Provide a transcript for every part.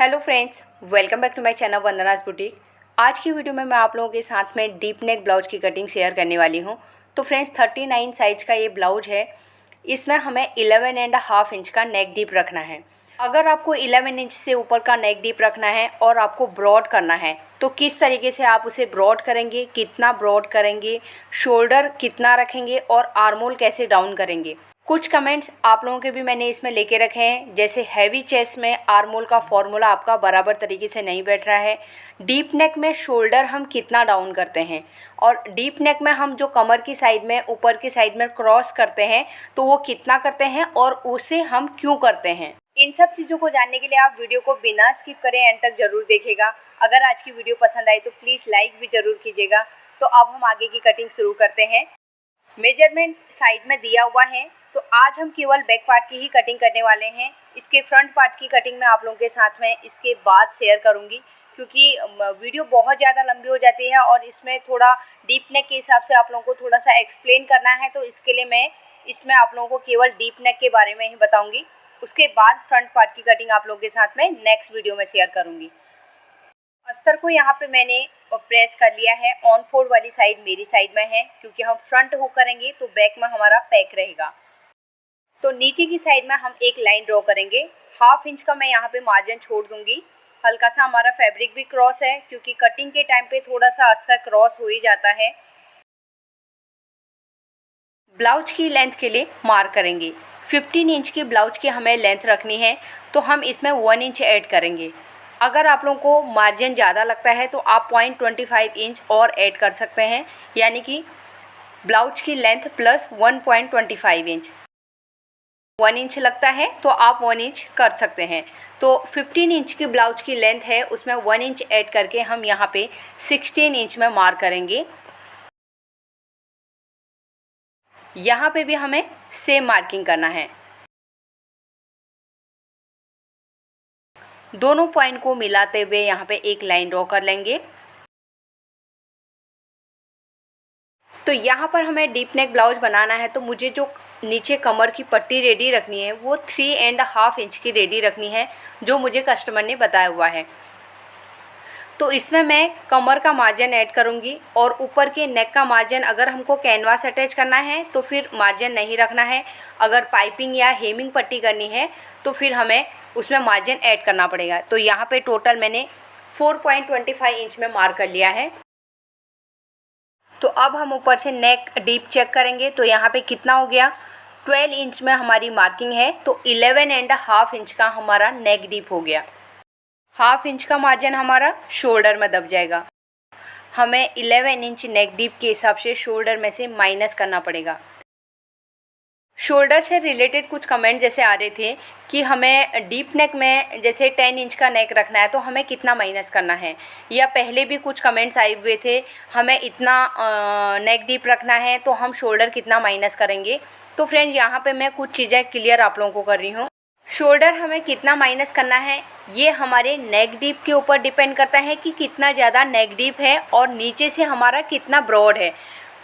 Hello friends, welcome back to my channel Vandana's boutique. आज की video में मैं आप लोगों के साथ में डीप नेक ब्लाउज की कटिंग शेयर करने वाली हूं। तो फ्रेंड्स 39 साइज का ये ब्लाउज है। इसमें हमें 11.5 इंच का नेक डीप रखना है। अगर आपको 11 इंच से ऊपर का नेक डीप रखना है और आपको ब्रॉड करना है तो किस तरीके से आप उसे ब्रॉड करेंगे, कितना ब्रॉड करेंगे, शोल्डर कितना रखेंगे और आर्मोल कैसे डाउन करेंगे। कुछ कमेंट्स आप लोगों के भी मैंने इसमें लेके रखे हैं, जैसे हैवी चेस्ट में आर्मोल का फॉर्मूला आपका बराबर तरीके से नहीं बैठ रहा है। डीप नेक में शोल्डर हम कितना डाउन करते हैं और डीप नेक में हम जो कमर की साइड में ऊपर की साइड में क्रॉस करते हैं तो वो कितना करते हैं और उसे हम क्यों करते हैं। इन सब चीज़ों को जानने के लिए आप वीडियो को बिना स्किप करें एंड तक ज़रूर देखिएगा। अगर आज की वीडियो पसंद आई तो प्लीज़ लाइक भी ज़रूर कीजिएगा। तो अब हम आगे की कटिंग शुरू करते हैं। मेजरमेंट साइड में दिया हुआ है, तो आज हम केवल बैक पार्ट की ही कटिंग करने वाले हैं। इसके फ्रंट पार्ट की कटिंग मैं आप लोगों के साथ में इसके बाद शेयर करूंगी, क्योंकि वीडियो बहुत ज़्यादा लंबी हो जाती है और इसमें थोड़ा डीप नेक के हिसाब से आप लोगों को थोड़ा सा एक्सप्लेन करना है। तो इसके लिए मैं इसमें आप लोगों को केवल डीप नेक के बारे में ही बताऊँगी। उसके बाद फ्रंट पार्ट की कटिंग आप लोगों के साथ में नेक्स्ट वीडियो में शेयर करूँगी। अस्तर को यहाँ पे मैंने प्रेस कर लिया है। ऑन फोल्ड वाली साइड मेरी साइड में है, क्योंकि हम फ्रंट हुक करेंगे तो बैक में हमारा पैक रहेगा। तो नीचे की साइड में हम एक लाइन ड्रॉ करेंगे। 1/2 इंच का मैं यहाँ पे मार्जिन छोड़ दूंगी। हल्का सा हमारा फैब्रिक भी क्रॉस है, क्योंकि कटिंग के टाइम पे थोड़ा सा अस्तर क्रॉस हो ही जाता है। ब्लाउज की लेंथ के लिए मार्क करेंगे। 15 इंच की ब्लाउज की हमें लेंथ रखनी है, तो हम इसमें 1 इंच ऐड करेंगे। अगर आप लोगों को मार्जिन ज़्यादा लगता है तो आप 0.25 इंच और ऐड कर सकते हैं, यानी कि ब्लाउज की लेंथ प्लस 1.25 इंच। 1 इंच लगता है तो आप 1 इंच कर सकते हैं। तो 15 इंच की ब्लाउज की लेंथ है, उसमें 1 इंच ऐड करके हम यहाँ पे 16 इंच में मार्क करेंगे। यहाँ पे भी हमें सेम मार्किंग करना है। दोनों पॉइंट को मिलाते हुए यहाँ पे एक लाइन ड्रॉ कर लेंगे। तो यहाँ पर हमें डीप नेक ब्लाउज बनाना है, तो मुझे जो नीचे कमर की पट्टी रेडी रखनी है वो 3.5 इंच की रेडी रखनी है, जो मुझे कस्टमर ने बताया हुआ है। तो इसमें मैं कमर का मार्जिन ऐड करूँगी और ऊपर के नेक का मार्जिन, अगर हमको कैनवास अटैच करना है तो फिर मार्जिन नहीं रखना है। अगर पाइपिंग या हेमिंग पट्टी करनी है तो फिर हमें उसमें मार्जिन ऐड करना पड़ेगा। तो यहाँ पे टोटल मैंने 4.25 इंच में मार्क कर लिया है। तो अब हम ऊपर से नेक डीप चेक करेंगे, तो यहाँ पे कितना हो गया। 12 इंच में हमारी मार्किंग है, तो 11.5 इंच का हमारा नेक डीप हो गया। 1/2 इंच का मार्जिन हमारा शोल्डर में दब जाएगा। हमें 11 इंच नेक डीप के हिसाब से शोल्डर में से माइनस करना पड़ेगा। शोल्डर से रिलेटेड कुछ कमेंट जैसे आ रहे थे कि हमें डीप नेक में जैसे 10 इंच का नेक रखना है तो हमें कितना माइनस करना है, या पहले भी कुछ कमेंट्स आए हुए थे हमें इतना नेक डीप रखना है तो हम शोल्डर कितना माइनस करेंगे। तो फ्रेंड्स यहाँ पे मैं कुछ चीज़ें क्लियर आप लोगों को कर रही हूँ। शोल्डर हमें कितना माइनस करना है ये हमारे नेक डीप के ऊपर डिपेंड करता है कि कितना ज़्यादा नेक डीप है और नीचे से हमारा कितना ब्रॉड है।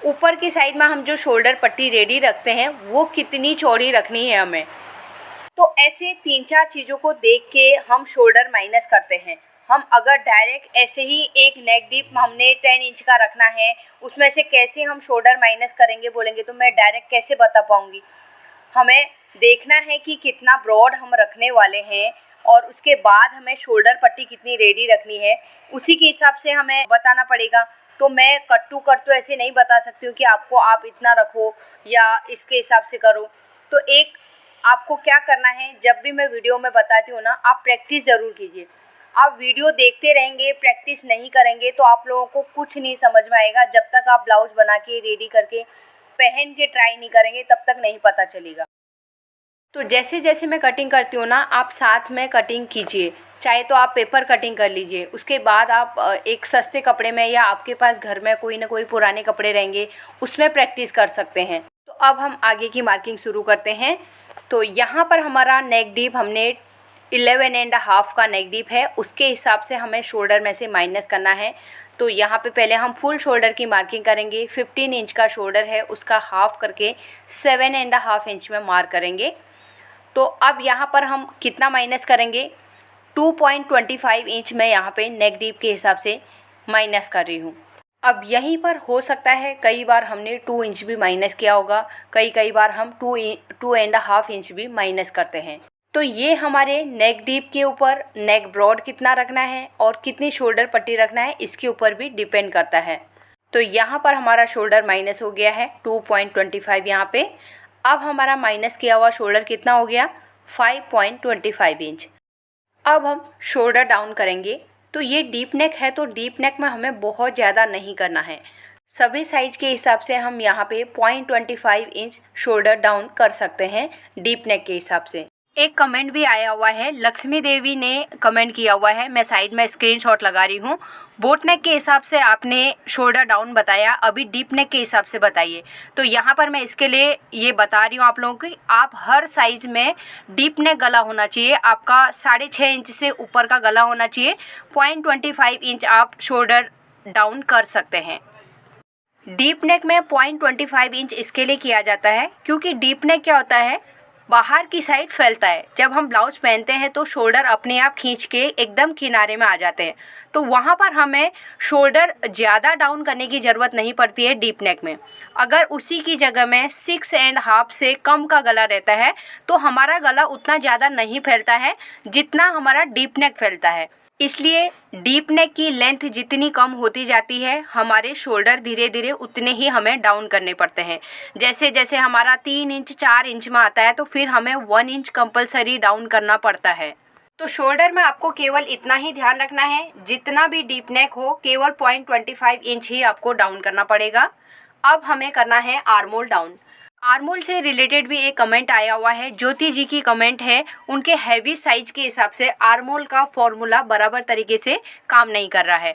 ऊपर की साइड में हम जो शोल्डर पट्टी रेडी रखते हैं वो कितनी चौड़ी रखनी है हमें। तो ऐसे 3-4 चीज़ों को देख के हम शोल्डर माइनस करते हैं। हम अगर डायरेक्ट ऐसे ही एक नेक डीप हमने 10 इंच का रखना है, उसमें से कैसे हम शोल्डर माइनस करेंगे बोलेंगे तो मैं डायरेक्ट कैसे बता पाऊँगी। हमें देखना है कि कितना ब्रॉड हम रखने वाले हैं और उसके बाद हमें शोल्डर पट्टी कितनी रेडी रखनी है, उसी के हिसाब से हमें बताना पड़ेगा। तो मैं कट टू कट तो ऐसे नहीं बता सकती हूँ कि आपको आप इतना रखो या इसके हिसाब से करो। तो एक आपको क्या करना है, जब भी मैं वीडियो में बताती हूँ ना, आप प्रैक्टिस ज़रूर कीजिए। आप वीडियो देखते रहेंगे, प्रैक्टिस नहीं करेंगे तो आप लोगों को कुछ नहीं समझ में आएगा। जब तक आप ब्लाउज बना के रेडी करके पहन के ट्राई नहीं करेंगे तब तक नहीं पता चलेगा। तो जैसे जैसे मैं कटिंग करती हूँ ना, आप साथ में कटिंग कीजिए। चाहे तो आप पेपर कटिंग कर लीजिए, उसके बाद आप एक सस्ते कपड़े में या आपके पास घर में कोई ना कोई पुराने कपड़े रहेंगे उसमें प्रैक्टिस कर सकते हैं। तो अब हम आगे की मार्किंग शुरू करते हैं। तो यहाँ पर हमारा नेक डीप हमने 11.5 का नेक डीप है, उसके हिसाब से हमें शोल्डर में से माइनस करना है। तो यहाँ पे पहले हम फुल शोल्डर की मार्किंग करेंगे। 15 इंच का शोल्डर है, उसका हाफ करके 7.5 इंच में मार्क करेंगे। तो अब यहाँ पर हम कितना माइनस करेंगे, 2.25 इंच मैं यहाँ पे नेक डीप के हिसाब से माइनस कर रही हूँ। अब यहीं पर हो सकता है कई बार हमने 2 इंच भी माइनस किया होगा, कई बार हम 2.5 इंच भी माइनस करते हैं। तो ये हमारे नेक डीप के ऊपर नेक ब्रॉड कितना रखना है और कितनी शोल्डर पट्टी रखना है इसके ऊपर भी डिपेंड करता है। तो यहाँ पर हमारा शोल्डर माइनस हो गया है 2.25 यहाँ पे। अब हमारा माइनस किया हुआ शोल्डर कितना हो गया 5.25 इंच। अब हम शोल्डर डाउन करेंगे। तो ये डीप नेक है तो डीप नेक में हमें बहुत ज़्यादा नहीं करना है, सभी साइज के हिसाब से हम यहाँ पे 0.25 इंच शोल्डर डाउन कर सकते हैं डीप नेक के हिसाब से। एक कमेंट भी आया हुआ है, लक्ष्मी देवी ने कमेंट किया हुआ है, मैं साइड में स्क्रीनशॉट लगा रही हूँ। बोट नेक के हिसाब से आपने शोल्डर डाउन बताया, अभी डीप नेक के हिसाब से बताइए। तो यहाँ पर मैं इसके लिए ये बता रही हूँ आप लोगों की, आप हर साइज़ में डीप नेक गला होना चाहिए, आपका 6.5 इंच से ऊपर का गला होना चाहिए। 0.25 इंच आप शोल्डर डाउन कर सकते हैं। डीप नेक में 0.25 इंच इसके लिए किया जाता है क्योंकि डीप नेक क्या होता है, बाहर की साइड फैलता है। जब हम ब्लाउज पहनते हैं तो शोल्डर अपने आप खींच के एकदम किनारे में आ जाते हैं, तो वहाँ पर हमें शोल्डर ज़्यादा डाउन करने की ज़रूरत नहीं पड़ती है डीप नेक में। अगर उसी की जगह में 6.5 से कम का गला रहता है तो हमारा गला उतना ज़्यादा नहीं फैलता है जितना हमारा डीप नेक फैलता है। इसलिए डीप नेक की लेंथ जितनी कम होती जाती है, हमारे शोल्डर धीरे धीरे उतने ही हमें डाउन करने पड़ते हैं। जैसे जैसे हमारा 3 इंच 4 इंच में आता है तो फिर हमें 1 इंच कंपलसरी डाउन करना पड़ता है। तो शोल्डर में आपको केवल इतना ही ध्यान रखना है, जितना भी डीप नेक हो केवल 0.25 इंच ही आपको डाउन करना पड़ेगा। अब हमें करना है आर्मोल डाउन। आर्मोल से रिलेटेड भी एक कमेंट आया हुआ है, ज्योति जी की कमेंट है, उनके हैवी साइज के हिसाब से आर्मोल का फॉर्मूला बराबर तरीके से काम नहीं कर रहा है।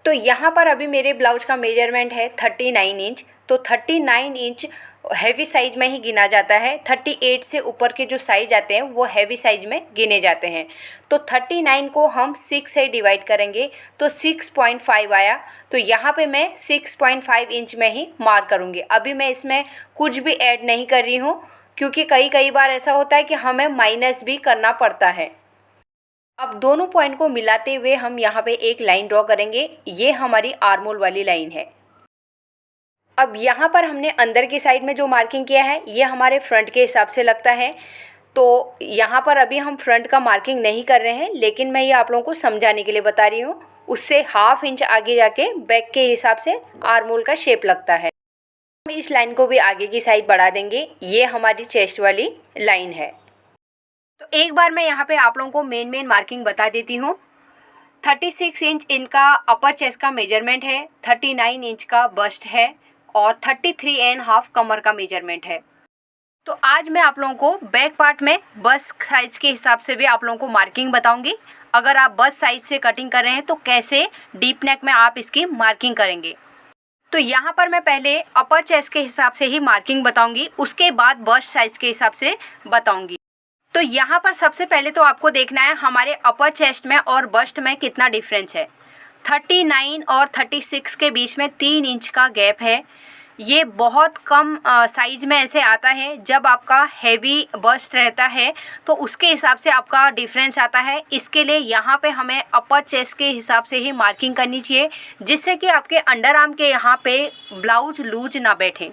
तो यहाँ पर अभी मेरे ब्लाउज का मेजरमेंट है 39 इंच, तो 39 इंच हैवी साइज में ही गिना जाता है। 38 से ऊपर के जो साइज आते हैं वो हैवी साइज में गिने जाते हैं। तो 39 को हम 6 से डिवाइड करेंगे तो 6.5 आया। तो यहाँ पे मैं 6.5 इंच में ही मार्क करूँगी। अभी मैं इसमें कुछ भी ऐड नहीं कर रही हूँ क्योंकि कई बार ऐसा होता है कि हमें माइनस भी करना पड़ता है। अब दोनों पॉइंट को मिलाते हुए हम यहाँ पे एक लाइन ड्रॉ करेंगे, ये हमारी आर्मोल वाली लाइन है। अब यहाँ पर हमने अंदर की साइड में जो मार्किंग किया है ये हमारे फ्रंट के हिसाब से लगता है, तो यहाँ पर अभी हम फ्रंट का मार्किंग नहीं कर रहे हैं, लेकिन मैं ये आप लोगों को समझाने के लिए बता रही हूँ। उससे 1/2 इंच आगे जाके बैक के हिसाब से आर्मोल का शेप लगता है। हम इस लाइन को भी आगे की साइड बढ़ा देंगे, ये हमारी चेस्ट वाली लाइन है। तो एक बार मैं यहाँ पे आप लोगों को मेन मार्किंग बता देती हूँ। 36 इंच इनका अपर चेस्ट का मेजरमेंट है, 39 इंच का बस्ट है और 33.5 कमर का मेजरमेंट है। तो आज मैं आप लोगों को बैक पार्ट में बस्ट साइज के हिसाब से भी आप लोगों को मार्किंग बताऊंगी। अगर आप बस्ट साइज से कटिंग कर रहे हैं तो कैसे डीप नेक में आप इसकी मार्किंग करेंगे। तो यहाँ पर मैं पहले अपर चेस्ट के हिसाब से ही मार्किंग बताऊंगी, उसके बाद बस्ट साइज के हिसाब से बताऊंगी। तो यहाँ पर सबसे पहले तो आपको देखना है हमारे अपर चेस्ट में और बस्ट में कितना डिफरेंस है। 39 और 36 के बीच में 3 इंच का गैप है। ये बहुत कम साइज में ऐसे आता है, जब आपका हैवी बस्ट रहता है तो उसके हिसाब से आपका डिफरेंस आता है। इसके लिए यहाँ पे हमें अपर चेस्ट के हिसाब से ही मार्किंग करनी चाहिए, जिससे कि आपके अंडर आर्म के यहाँ पे ब्लाउज लूज ना बैठे।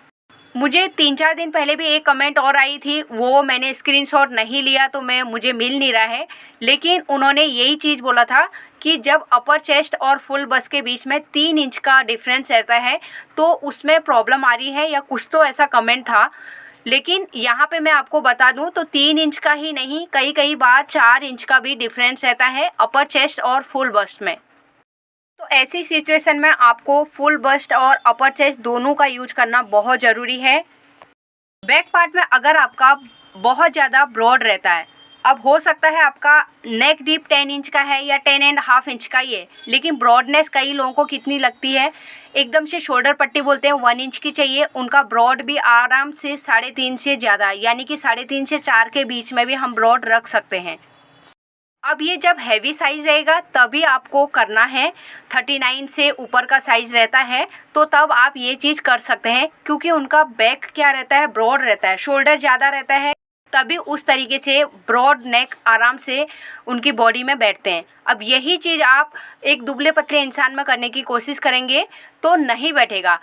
मुझे 3-4 दिन पहले भी एक कमेंट और आई थी, वो मैंने स्क्रीनशॉट नहीं लिया तो मुझे मिल नहीं रहा है, लेकिन उन्होंने यही चीज़ बोला था कि जब अपर चेस्ट और फुल बस्ट के बीच में 3 इंच का डिफरेंस रहता है तो उसमें प्रॉब्लम आ रही है, या कुछ तो ऐसा कमेंट था। लेकिन यहाँ पे मैं आपको बता दूँ तो 3 इंच का ही नहीं, कई बार 4 इंच का भी डिफरेंस रहता है अपर चेस्ट और फुल बस्ट में। तो ऐसी सिचुएशन में आपको फुल बस्ट और अपर चेस्ट दोनों का यूज करना बहुत ज़रूरी है। बैक पार्ट में अगर आपका बहुत ज़्यादा ब्रॉड रहता है, अब हो सकता है आपका नेक डीप 10 इंच का है या 10.5 इंच का ही है, लेकिन ब्रॉडनेस कई लोगों को कितनी लगती है, एकदम से शोल्डर पट्टी बोलते हैं 1 इंच की चाहिए, उनका ब्रॉड भी आराम से 3.5 से ज़्यादा, यानी कि 3.5 से 4 के बीच में भी हम ब्रॉड रख सकते हैं। अब ये जब हैवी साइज़ रहेगा तभी आपको करना है, 39 से ऊपर का साइज़ रहता है तो तब आप ये चीज़ कर सकते हैं, क्योंकि उनका बैक क्या रहता है, ब्रॉड रहता है, शोल्डर ज़्यादा रहता है। तभी उस तरीके से ब्रॉड नेक आराम से उनकी बॉडी में बैठते हैं। अब यही चीज़ आप एक दुबले पतले इंसान में करने की कोशिश करेंगे तो नहीं बैठेगा।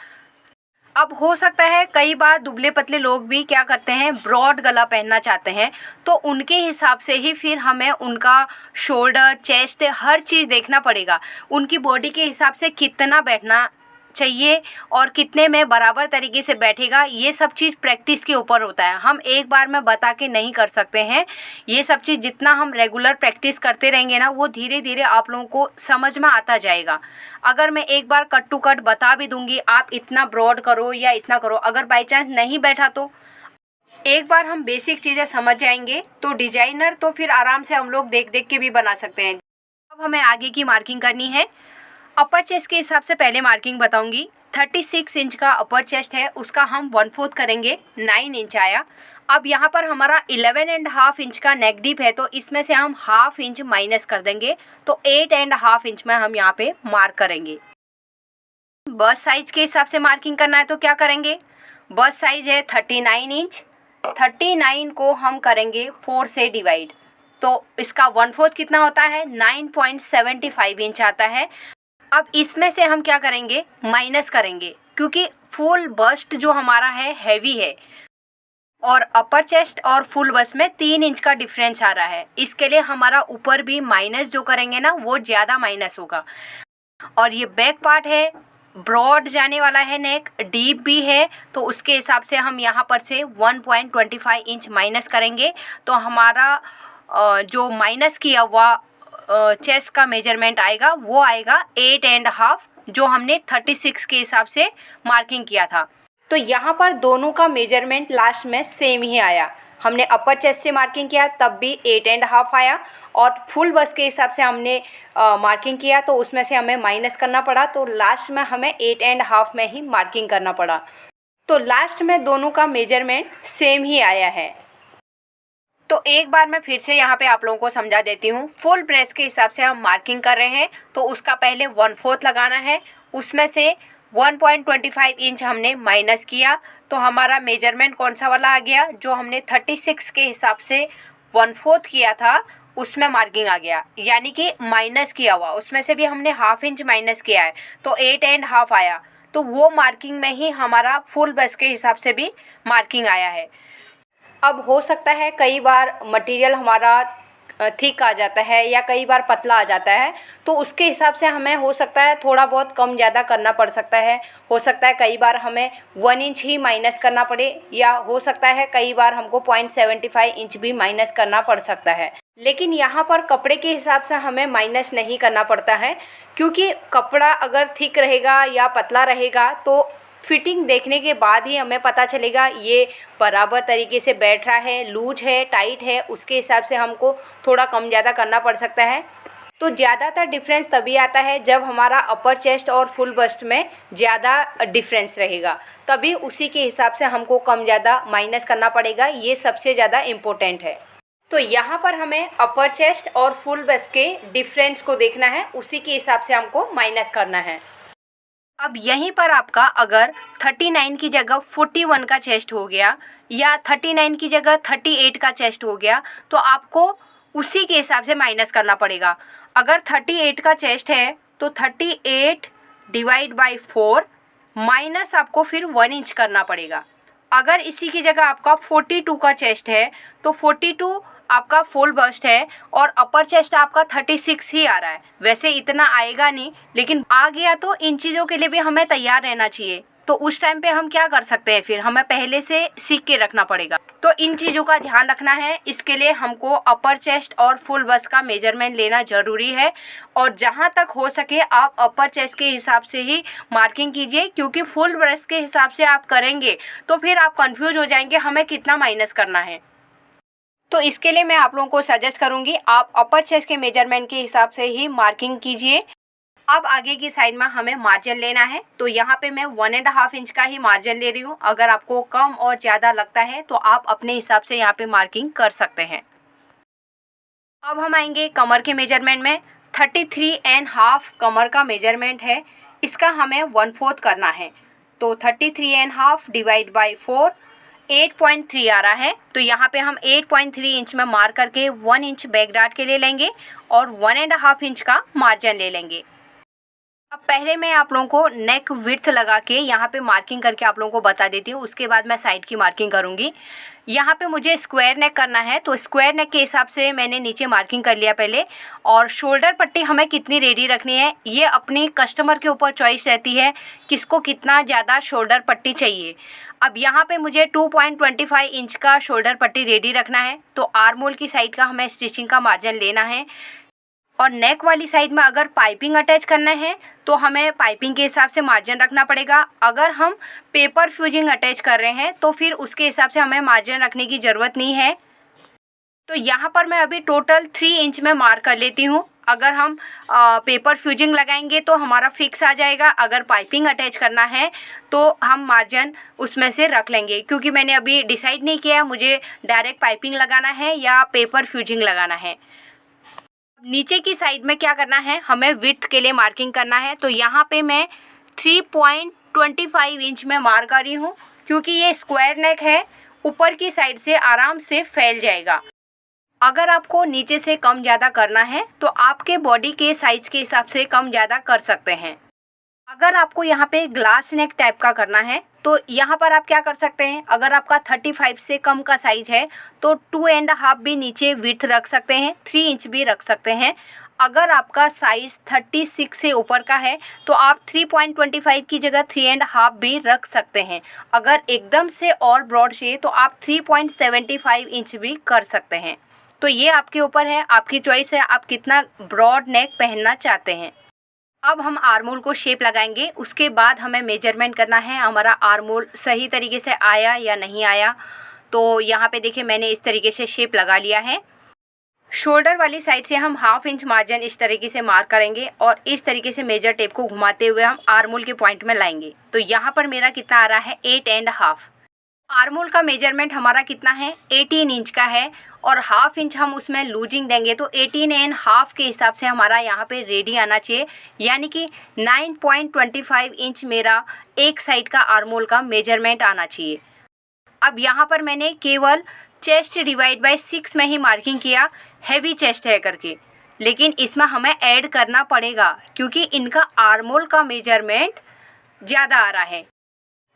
अब हो सकता है कई बार दुबले पतले लोग भी क्या करते हैं, ब्रॉड गला पहनना चाहते हैं, तो उनके हिसाब से ही फिर हमें उनका शोल्डर, चेस्ट, हर चीज़ देखना पड़ेगा। उनकी बॉडी के हिसाब से कितना बैठना चाहिए और कितने में बराबर तरीके से बैठेगा, ये सब चीज़ प्रैक्टिस के ऊपर होता है। हम एक बार में बता के नहीं कर सकते हैं। ये सब चीज़ जितना हम रेगुलर प्रैक्टिस करते रहेंगे ना, वो धीरे धीरे आप लोगों को समझ में आता जाएगा। अगर मैं एक बार कट टू कट बता भी दूंगी आप इतना ब्रॉड करो या इतना करो, अगर बाई चांस नहीं बैठा तो एक बार हम बेसिक चीज़ें समझ जाएंगे तो डिजाइनर तो फिर आराम से हम लोग देख देख के भी बना सकते हैं। अब हमें आगे की मार्किंग करनी है। अपर चेस्ट के हिसाब से पहले मार्किंग बताऊंगी। 36 इंच का अपर चेस्ट है, उसका हम 1/4 करेंगे, 9 इंच आया। अब यहाँ पर हमारा 11.5 इंच का नेक डीप है, तो इसमें से हम ½ इंच माइनस कर देंगे, तो 8.5 इंच में हम यहाँ पे मार्क करेंगे। बस्ट साइज के हिसाब से मार्किंग करना है तो क्या करेंगे, बस्ट साइज है 39 इंच, 39 को हम करेंगे 4 से डिवाइड, तो इसका 1/4 कितना होता है, 9.75 इंच आता है। अब इसमें से हम क्या करेंगे, माइनस करेंगे, क्योंकि फुल बस्ट जो हमारा है हैवी है और अपर चेस्ट और फुल बस्ट में 3 इंच का डिफरेंस आ रहा है। इसके लिए हमारा ऊपर भी माइनस जो करेंगे ना, वो ज़्यादा माइनस होगा। और ये बैक पार्ट है, ब्रॉड जाने वाला है, नेक डीप भी है, तो उसके हिसाब से हम यहाँ पर से 1.25 इंच माइनस करेंगे, तो हमारा जो माइनस किया हुआ चेस्ट का मेजरमेंट आएगा वो आएगा 8.5, जो हमने 36 के हिसाब से मार्किंग किया था। तो यहाँ पर दोनों का मेजरमेंट लास्ट में सेम ही आया। हमने अपर चेस्ट से मार्किंग किया तब भी 8.5 आया, और फुल बस्ट के हिसाब से हमने मार्किंग किया तो उसमें से हमें माइनस करना पड़ा, तो लास्ट में हमें 8.5 में ही मार्किंग करना पड़ा। तो लास्ट में दोनों का मेजरमेंट सेम ही आया है। तो एक बार मैं फिर से यहाँ पे आप लोगों को समझा देती हूँ। फुल ब्रेस्ट के हिसाब से हम मार्किंग कर रहे हैं, तो उसका पहले 1/4 लगाना है, उसमें से 1.25 इंच हमने माइनस किया, तो हमारा मेजरमेंट कौन सा वाला आ गया, जो हमने 36 के हिसाब से 1/4 किया था उसमें मार्किंग आ गया, यानी कि माइनस किया हुआ, उसमें से भी हमने ½ इंच माइनस किया है, तो 8.5 आया। तो वो मार्किंग में ही हमारा फुल ब्रेस्ट के हिसाब से भी मार्किंग आया है। अब हो सकता है कई बार मटेरियल हमारा थिक आ जाता है या कई बार पतला आ जाता है, तो उसके हिसाब से हमें हो सकता है थोड़ा बहुत कम ज़्यादा करना पड़ सकता है। हो सकता है कई बार हमें 1 इंच ही माइनस करना पड़े, या हो सकता है कई बार हमको 0.75 इंच भी माइनस करना पड़ सकता है। लेकिन यहाँ पर कपड़े के हिसाब से हमें माइनस नहीं करना पड़ता है, क्योंकि कपड़ा अगर थिक रहेगा या पतला रहेगा तो फिटिंग देखने के बाद ही हमें पता चलेगा ये बराबर तरीके से बैठ रहा है, लूज है, टाइट है, उसके हिसाब से हमको थोड़ा कम ज़्यादा करना पड़ सकता है। तो ज़्यादातर डिफरेंस तभी आता है जब हमारा अपर चेस्ट और फुल बस्ट में ज़्यादा डिफरेंस रहेगा, तभी उसी के हिसाब से हमको कम ज़्यादा माइनस करना पड़ेगा। ये सबसे ज़्यादा इम्पोर्टेंट है। तो यहाँ पर हमें अपर चेस्ट और फुल बस्ट के डिफरेंस को देखना है, उसी के हिसाब से हमको माइनस करना है। अब यहीं पर आपका अगर 39 की जगह 41 का चेस्ट हो गया या 39 की जगह 38 का चेस्ट हो गया, तो आपको उसी के हिसाब से माइनस करना पड़ेगा। अगर 38 का चेस्ट है तो 38 डिवाइड बाई 4 माइनस आपको फिर 1 इंच करना पड़ेगा। अगर इसी की जगह आपका 42 का चेस्ट है तो 42 आपका फुल बस्ट है और अपर चेस्ट आपका 36 ही आ रहा है। वैसे इतना आएगा नहीं, लेकिन आ गया तो इन चीज़ों के लिए भी हमें तैयार रहना चाहिए। तो उस टाइम पे हम क्या कर सकते हैं, फिर हमें पहले से सीख के रखना पड़ेगा। तो इन चीज़ों का ध्यान रखना है। इसके लिए हमको अपर चेस्ट और फुल बस्ट का मेजरमेंट लेना ज़रूरी है, और जहाँ तक हो सके आप अपर चेस्ट के हिसाब से ही मार्किंग कीजिए, क्योंकि फुल बस्ट के हिसाब से आप करेंगे तो फिर आप कंफ्यूज हो जाएंगे हमें कितना माइनस करना है। तो इसके लिए मैं आप लोगों को सजेस्ट करूँगी आप अपर चेस्ट के मेजरमेंट के हिसाब से ही मार्किंग कीजिए। अब आगे की साइड में हमें मार्जिन लेना है, तो यहाँ पे मैं 1.5 इंच का ही मार्जिन ले रही हूँ। अगर आपको कम और ज़्यादा लगता है तो आप अपने हिसाब से यहाँ पे मार्किंग कर सकते हैं। अब हम आएंगे कमर के मेजरमेंट में। 33.5 कमर का मेजरमेंट है, इसका हमें 1/4 करना है, तो 33.5 डिवाइड बाई 4 8.3 आ रहा है। तो यहाँ पे हम 8.3 इंच में मार्क करके 1 इंच बैक डार्ट के ले लेंगे और 1.5 इंच का मार्जिन ले लेंगे। अब पहले मैं आप लोगों को नेक विड्थ लगा के यहाँ पे मार्किंग करके आप लोगों को बता देती हूँ, उसके बाद मैं साइड की मार्किंग करूँगी। यहाँ पे मुझे स्क्वायर नेक करना है, तो स्क्वायर नेक के हिसाब से मैंने नीचे मार्किंग कर लिया पहले। और शोल्डर पट्टी हमें कितनी रेडी रखनी है, ये अपनी कस्टमर के ऊपर चॉइस रहती है, किसको कितना ज़्यादा शोल्डर पट्टी चाहिए। अब यहाँ पे मुझे 2.25 इंच का शोल्डर पट्टी रेडी रखना है। तो आर्म होल की साइड का हमें स्टिचिंग का मार्जिन लेना है और नेक वाली साइड में अगर पाइपिंग अटैच करना है तो हमें पाइपिंग के हिसाब से मार्जिन रखना पड़ेगा। अगर हम पेपर फ्यूजिंग अटैच कर रहे हैं तो फिर उसके हिसाब से हमें मार्जिन रखने की ज़रूरत नहीं है। तो यहाँ पर मैं अभी टोटल 3 इंच में मार्क कर लेती हूँ। अगर हम पेपर फ्यूजिंग लगाएंगे तो हमारा फिक्स आ जाएगा, अगर पाइपिंग अटैच करना है तो हम मार्जिन उसमें से रख लेंगे, क्योंकि मैंने अभी डिसाइड नहीं किया है मुझे डायरेक्ट पाइपिंग लगाना है या पेपर फ्यूजिंग लगाना है। नीचे की साइड में क्या करना है, हमें विड्थ के लिए मार्किंग करना है। तो यहाँ पे मैं 3.25 इंच में मार्क कर रही हूँ, क्योंकि ये स्क्वायर नेक है, ऊपर की साइड से आराम से फैल जाएगा। अगर आपको नीचे से कम ज़्यादा करना है तो आपके बॉडी के साइज के हिसाब से कम ज़्यादा कर सकते हैं। अगर आपको यहाँ पे ग्लास नेक टाइप का करना है तो यहाँ पर आप क्या कर सकते हैं, अगर आपका 35 से कम का साइज है तो 2.5 भी नीचे विड्थ रख सकते हैं, 3 इंच भी रख सकते हैं। अगर आपका साइज़ 36 से ऊपर का है तो आप 3.25 की जगह 3.5 भी रख सकते हैं। अगर एकदम से और ब्रॉड चाहिए तो आप 3.75 इंच भी कर सकते हैं। तो ये आपके ऊपर है, आपकी चॉइस है, आप कितना ब्रॉड नेक पहनना चाहते हैं। अब हम आर्म होल को शेप लगाएंगे, उसके बाद हमें मेजरमेंट करना है हमारा आर्म होल सही तरीके से आया या नहीं आया। तो यहाँ पे देखिए मैंने इस तरीके से शेप लगा लिया है। शोल्डर वाली साइड से हम 1/2 इंच मार्जिन इस तरीके से मार्क करेंगे और इस तरीके से मेजर टेप को घुमाते हुए हम आर्म होल के पॉइंट में लाएंगे। तो यहाँ पर मेरा कितना आ रहा है 8.5। आर्म होल का मेजरमेंट हमारा कितना है 18 इंच का है और 1/2 इंच हम उसमें लूजिंग देंगे, तो 18.5 के हिसाब से हमारा यहाँ पे रेडी आना चाहिए, यानी कि 9.25 इंच मेरा एक साइड का आर्म होल का मेजरमेंट आना चाहिए। अब यहाँ पर मैंने केवल चेस्ट डिवाइड बाय 6 में ही मार्किंग किया, हैवी चेस्ट है करके, लेकिन इसमें हमें ऐड करना पड़ेगा क्योंकि इनका आर्म होल का मेजरमेंट ज़्यादा आ रहा है।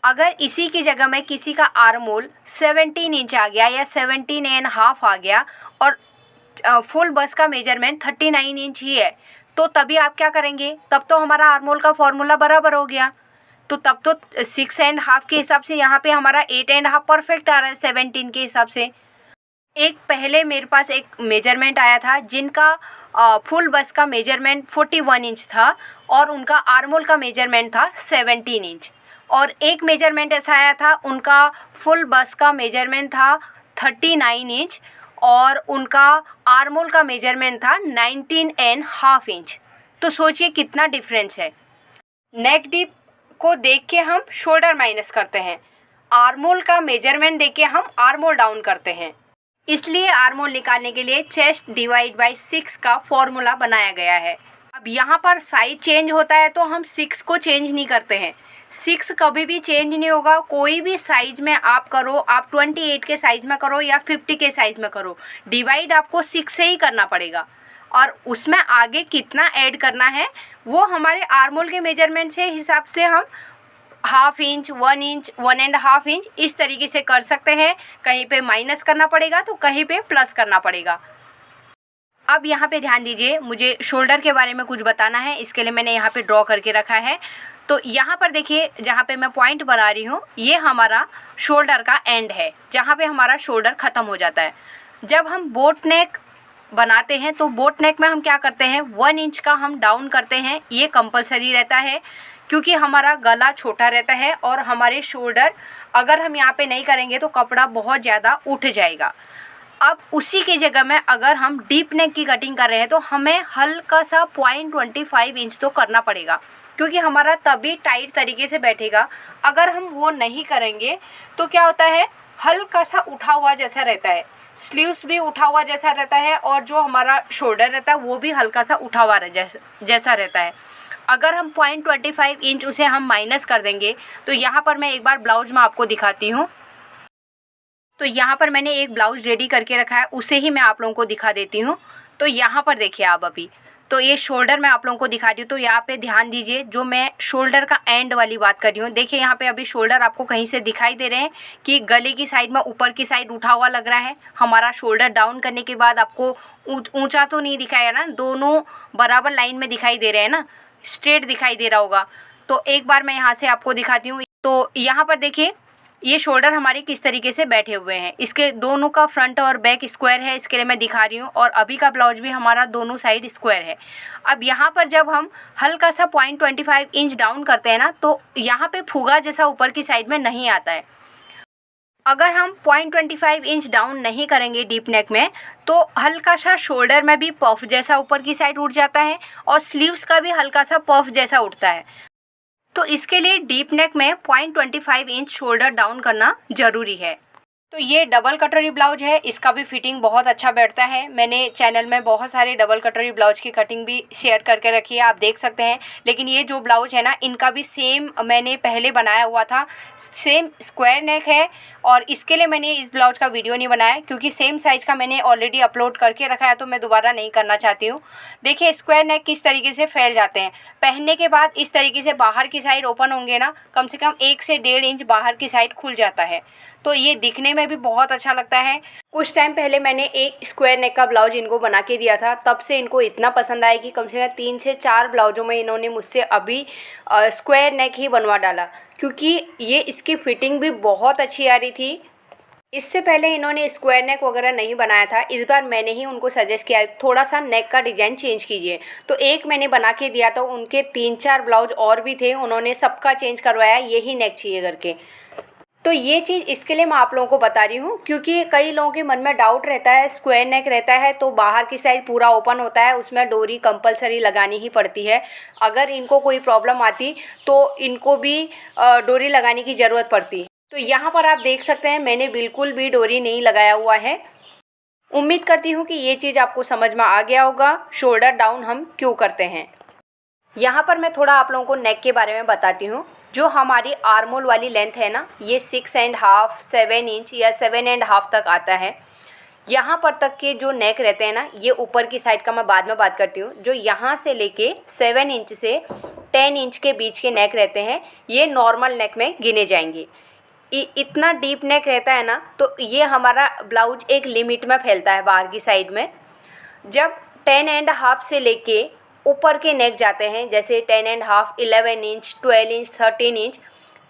अगर इसी की जगह में किसी का आर्म होल 17 इंच आ गया या 17.5 आ गया और फुल बस का मेजरमेंट 39 इंच ही है, तो तभी आप क्या करेंगे, तब तो हमारा आर्म होल का फॉर्मूला बराबर हो गया। तो तब तो 6.5 के हिसाब से यहाँ पे हमारा 8.5 परफेक्ट आ रहा है 17 के हिसाब से। एक पहले मेरे पास एक मेजरमेंट आया था जिनका फुल बस का मेजरमेंट 41 इंच था और उनका आर्म होल का मेजरमेंट था 17 इंच। और एक मेजरमेंट ऐसा आया था उनका फुल बस का मेजरमेंट था 39 इंच और उनका आर्म होल का मेजरमेंट था 19.5 इंच। तो सोचिए कितना डिफरेंस है। नेक डीप को देख के हम शोल्डर माइनस करते हैं, आर्म होल का मेजरमेंट देख के हम आर्म होल डाउन करते हैं। इसलिए आर्म होल निकालने के लिए चेस्ट डिवाइड बाय 6 का फॉर्मूला बनाया गया है। अब यहाँ पर साइज चेंज होता है तो हम 6 को चेंज नहीं करते हैं, 6 कभी भी चेंज नहीं होगा। कोई भी साइज में आप करो, आप 28 के साइज में करो या 50 के साइज में करो, डिवाइड आपको 6 से ही करना पड़ेगा। और उसमें आगे कितना ऐड करना है वो हमारे आर्म होल के मेजरमेंट से हिसाब से हम 1/2 इंच, 1 इंच, 1.5 इंच इस तरीके से कर सकते हैं। कहीं पे माइनस करना पड़ेगा तो कहीं पे प्लस करना पड़ेगा। अब यहाँ पे ध्यान दीजिए, मुझे शोल्डर के बारे में कुछ बताना है, इसके लिए मैंने यहाँ पे ड्रॉ करके रखा है। तो यहाँ पर देखिए जहाँ पे मैं पॉइंट बना रही हूँ ये हमारा शोल्डर का एंड है, जहाँ पे हमारा शोल्डर ख़त्म हो जाता है। जब हम बोट नेक बनाते हैं तो बोट नेक में हम क्या करते हैं 1 इंच का हम डाउन करते हैं, ये कंपलसरी रहता है क्योंकि हमारा गला छोटा रहता है और हमारे शोल्डर अगर हम यहाँ पे नहीं करेंगे तो कपड़ा बहुत ज़्यादा उठ जाएगा। अब उसी की जगह में अगर हम डीप नेक की कटिंग कर रहे हैं तो हमें हल्का सा 0.25 इंच तो करना पड़ेगा, क्योंकि हमारा तभी टाइट तरीके से बैठेगा। अगर हम वो नहीं करेंगे तो क्या होता है, हल्का सा उठा हुआ जैसा रहता है, स्लीव्स भी उठा हुआ जैसा रहता है और जो हमारा शोल्डर रहता है वो भी हल्का सा उठा हुआ जैसा रहता है। अगर हम 0.25 इंच उसे हम माइनस कर देंगे तो यहाँ पर मैं एक बार ब्लाउज में आपको दिखाती हूँ। तो यहाँ पर मैंने एक ब्लाउज़ रेडी करके रखा है, उसे ही मैं आप लोगों को दिखा देती हूँ। तो यहाँ पर देखिए आप अभी, तो ये शोल्डर मैं आप लोगों को दिखा दी हूँ। तो यहाँ पे ध्यान दीजिए, जो मैं शोल्डर का एंड वाली बात कर रही हूँ, देखिए यहाँ पे अभी शोल्डर आपको कहीं से दिखाई दे रहे हैं कि गले की साइड में ऊपर की साइड उठा हुआ लग रहा है। हमारा शोल्डर डाउन करने के बाद आपको ऊंचा तो नहीं दिखाया ना, दोनों बराबर लाइन में दिखाई दे रहे हैं ना, स्ट्रेट दिखाई दे रहा होगा। तो एक बार मैं यहाँ से आपको दिखाती हूँ। तो यहाँ पर देखिए ये शोल्डर हमारे किस तरीके से बैठे हुए हैं, इसके दोनों का फ्रंट और बैक स्क्वायर है, इसके लिए मैं दिखा रही हूँ। और अभी का ब्लाउज भी हमारा दोनों साइड स्क्वायर है। अब यहाँ पर जब हम हल्का सा 0.25 इंच डाउन करते हैं ना, तो यहाँ पे फुगा जैसा ऊपर की साइड में नहीं आता है। अगर हम 0.25 इंच डाउन नहीं करेंगे डीप नेक में, तो हल्का सा शोल्डर में भी पफ जैसा ऊपर की साइड उठ जाता है और स्लीव्स का भी हल्का सा पफ जैसा उठता है। तो इसके लिए डीप नेक में 0.25 इंच शोल्डर डाउन करना ज़रूरी है। तो ये डबल कटोरी ब्लाउज है, इसका भी फिटिंग बहुत अच्छा बैठता है। मैंने चैनल में बहुत सारे डबल कटोरी ब्लाउज की कटिंग भी शेयर करके रखी है, आप देख सकते हैं। लेकिन ये जो ब्लाउज है ना, इनका भी सेम मैंने पहले बनाया हुआ था, सेम स्क्वायर नेक है। और इसके लिए मैंने इस ब्लाउज का वीडियो नहीं बनाया, क्योंकि सेम साइज़ का मैंने ऑलरेडी अपलोड करके रखा है, तो मैं दोबारा नहीं करना चाहती हूँ। देखिए स्क्वायर नेक किस तरीके से फैल जाते हैं, पहनने के बाद इस तरीके से बाहर की साइड ओपन होंगे ना, कम से कम 1 से 1.5 इंच बाहर की साइड खुल जाता है। तो ये दिखने में भी बहुत अच्छा लगता है। कुछ टाइम पहले मैंने एक स्क्वायर नेक का ब्लाउज इनको बना के दिया था, तब से इनको इतना पसंद आया कि कम से कम 3 से 4 ब्लाउजों में इन्होंने मुझसे अभी स्क्वायर नेक ही बनवा डाला, क्योंकि ये इसकी फिटिंग भी बहुत अच्छी आ रही थी। इससे पहले इन्होंने स्क्वायर नेक वगैरह नहीं बनाया था, इस बार मैंने ही उनको सजेस्ट किया थोड़ा सा नेक का डिज़ाइन चेंज कीजिए। तो एक मैंने बना के दिया था, उनके 3-4 ब्लाउज और भी थे, उन्होंने सबका चेंज करवाया, यही नेक चाहिए करके। तो ये चीज़ इसके लिए मैं आप लोगों को बता रही हूँ, क्योंकि कई लोगों के मन में डाउट रहता है, स्क्वायर नेक रहता है तो बाहर की साइड पूरा ओपन होता है, उसमें डोरी कंपलसरी लगानी ही पड़ती है। अगर इनको कोई प्रॉब्लम आती तो इनको भी डोरी लगाने की ज़रूरत पड़ती। तो यहाँ पर आप देख सकते हैं मैंने बिल्कुल भी डोरी नहीं लगाया हुआ है। उम्मीद करती हूँ कि ये चीज़ आपको समझ में आ गया होगा, शोल्डर डाउन हम क्यों करते हैं। यहाँ पर मैं थोड़ा आप लोगों को नेक के बारे में बताती हूँ। जो हमारी आर्म होल वाली लेंथ है ना, ये 6.5 7 इंच या 7.5 तक आता है। यहाँ पर तक के जो नेक रहते हैं ना, ये ऊपर की साइड का मैं बाद में बात करती हूँ। जो यहाँ से लेके 7 इंच से 10 इंच के बीच के नेक रहते हैं, ये नॉर्मल नेक में गिने जाएंगे। इतना डीप नेक रहता है ना, तो ये हमारा ब्लाउज एक लिमिट में फैलता है बाहर की साइड में। जब 10.5 से लेके ऊपर के नेक जाते हैं, जैसे 10.5 11 इंच 12 इंच 13 इंच,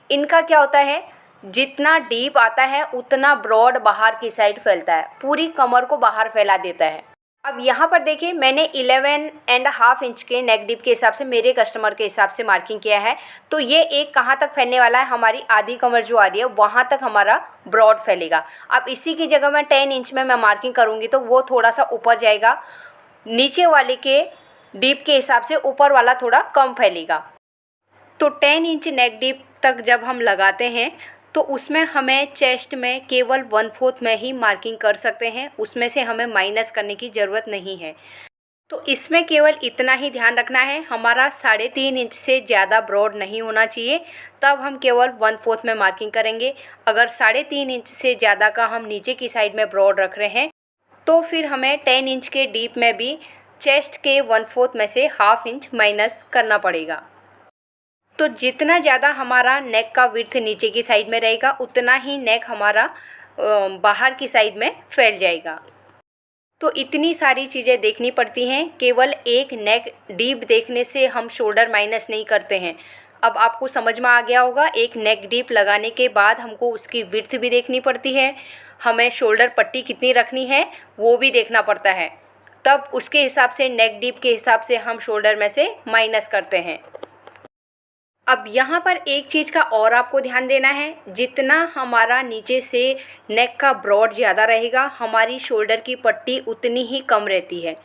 इनका क्या होता है, जितना डीप आता है उतना ब्रॉड बाहर की साइड फैलता है, पूरी कमर को बाहर फैला देता है। अब यहाँ पर देखिए मैंने 11.5 इंच के नेक डीप के हिसाब से, मेरे कस्टमर के हिसाब से मार्किंग किया है। तो ये एक कहाँ तक फैलने वाला है, हमारी आधी कमर जो आ रही है वहाँ तक हमारा ब्रॉड फैलेगा। अब इसी की जगह मैं 10 इंच में मैं मार्किंग करूँगी तो वो थोड़ा सा ऊपर जाएगा, नीचे वाले के डीप के हिसाब से ऊपर वाला थोड़ा कम फैलेगा। तो 10 इंच नेक डीप तक जब हम लगाते हैं तो उसमें हमें चेस्ट में केवल 1/4 में ही मार्किंग कर सकते हैं, उसमें से हमें माइनस करने की ज़रूरत नहीं है। तो इसमें केवल इतना ही ध्यान रखना है, हमारा 3.5 इंच से ज़्यादा ब्रॉड नहीं होना चाहिए, तब हम केवल 1/4 में मार्किंग करेंगे। अगर 3.5 इंच से ज़्यादा का हम नीचे की साइड में ब्रॉड रख रहे हैं तो फिर हमें 10 इंच के डीप में भी चेस्ट के 1/4 में से ½ इंच माइनस करना पड़ेगा। तो जितना ज़्यादा हमारा नेक का विड्थ नीचे की साइड में रहेगा, उतना ही नेक हमारा बाहर की साइड में फैल जाएगा। तो इतनी सारी चीज़ें देखनी पड़ती हैं, केवल एक नेक डीप देखने से हम शोल्डर माइनस नहीं करते हैं। अब आपको समझ में आ गया होगा, एक नेक डीप लगाने के बाद हमको उसकी विड्थ भी देखनी पड़ती है, हमें शोल्डर पट्टी कितनी रखनी है वो भी देखना पड़ता है, तब उसके हिसाब से नेक डीप के हिसाब से हम शोल्डर में से माइनस करते हैं। अब यहाँ पर एक चीज़ का और आपको ध्यान देना है, जितना हमारा नीचे से नेक का ब्रॉड ज़्यादा रहेगा, हमारी शोल्डर की पट्टी उतनी ही कम रहती है।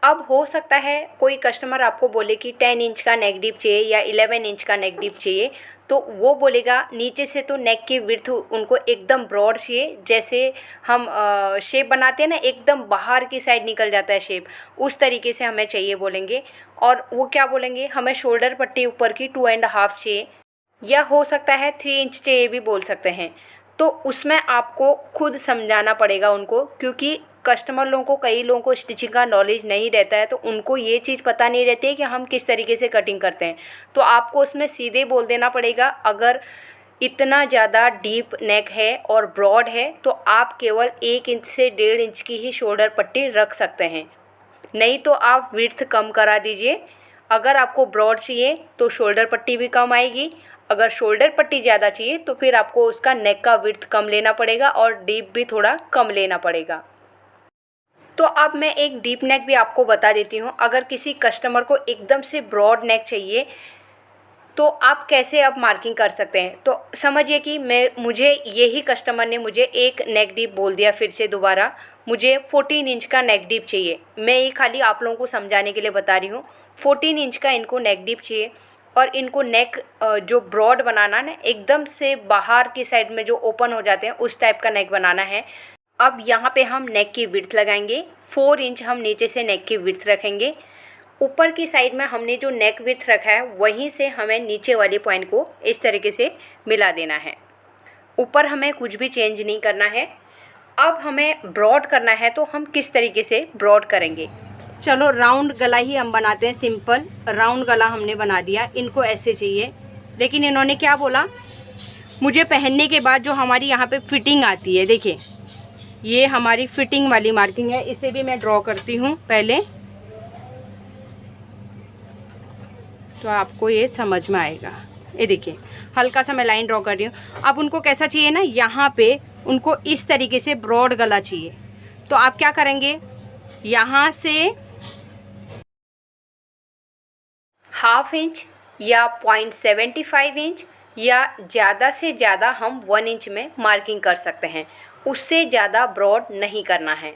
अब हो सकता है कोई कस्टमर आपको बोले कि 10 इंच का नेक डीप चाहिए या 11 इंच का नेक डीप चाहिए, तो वो बोलेगा नीचे से तो नेक की विड्थ उनको एकदम ब्रॉड चाहिए, जैसे हम शेप बनाते हैं ना, एकदम बाहर की साइड निकल जाता है शेप, उस तरीके से हमें चाहिए बोलेंगे। और वो क्या बोलेंगे, हमें शोल्डर पट्टी ऊपर की 2.5 चाहिए, या हो सकता है 3 इंच चाहिए भी बोल सकते हैं। तो उसमें आपको खुद समझाना पड़ेगा उनको, क्योंकि कस्टमर लोगों को, कई लोगों को स्टिचिंग का नॉलेज नहीं रहता है, तो उनको ये चीज़ पता नहीं रहती है कि हम किस तरीके से कटिंग करते हैं। तो आपको उसमें सीधे बोल देना पड़ेगा, अगर इतना ज़्यादा डीप नेक है और ब्रॉड है तो आप केवल 1 इंच से 1.5 इंच की ही शोल्डर पट्टी रख सकते हैं, नहीं तो आप विड्थ कम करा दीजिए। अगर आपको ब्रॉड चाहिए तो शोल्डर पट्टी भी कम आएगी, अगर शोल्डर पट्टी ज़्यादा चाहिए तो फिर आपको उसका नेक का विड्थ कम लेना पड़ेगा और डीप भी थोड़ा कम लेना पड़ेगा। तो अब मैं एक डीप नेक भी आपको बता देती हूँ। अगर किसी कस्टमर को एकदम से ब्रॉड नेक चाहिए तो आप कैसे अब मार्किंग कर सकते हैं। तो समझिए कि मुझे यही कस्टमर ने मुझे एक नेक डीप बोल दिया, फिर से दोबारा मुझे 14 इंच का नेक डीप चाहिए। मैं ये खाली आप लोगों को समझाने के लिए बता रही हूँ। 14 इंच का इनको नेक डीप चाहिए और इनको नेक जो ब्रॉड बनाना ना, एकदम से बाहर की साइड में जो ओपन हो जाते हैं उस टाइप का नेक बनाना है। अब यहाँ पे हम नेक की विड्थ लगाएंगे। 4 इंच हम नीचे से नेक की विड्थ रखेंगे। ऊपर की साइड में हमने जो नेक विड्थ रखा है वहीं से हमें नीचे वाले पॉइंट को इस तरीके से मिला देना है। ऊपर हमें कुछ भी चेंज नहीं करना है। अब हमें ब्रॉड करना है, तो हम किस तरीके से ब्रॉड करेंगे। चलो राउंड गला ही हम बनाते हैं। सिंपल राउंड गला हमने बना दिया। इनको ऐसे चाहिए, लेकिन इन्होंने क्या बोला, मुझे पहनने के बाद जो हमारी यहाँ पे फिटिंग आती है, देखिए ये हमारी फिटिंग वाली मार्किंग है। इसे भी मैं ड्रॉ करती हूँ पहले, तो आपको ये समझ में आएगा। ये देखिए हल्का सा मैं लाइन ड्रॉ कर रही हूँ। अब उनको कैसा चाहिए ना, यहाँ पे उनको इस तरीके से ब्रॉड गला चाहिए। तो आप क्या करेंगे, यहाँ से 1/2 इंच या 0.75 इंच या ज़्यादा से ज़्यादा हम 1 इंच में मार्किंग कर सकते हैं। उससे ज़्यादा ब्रॉड नहीं करना है।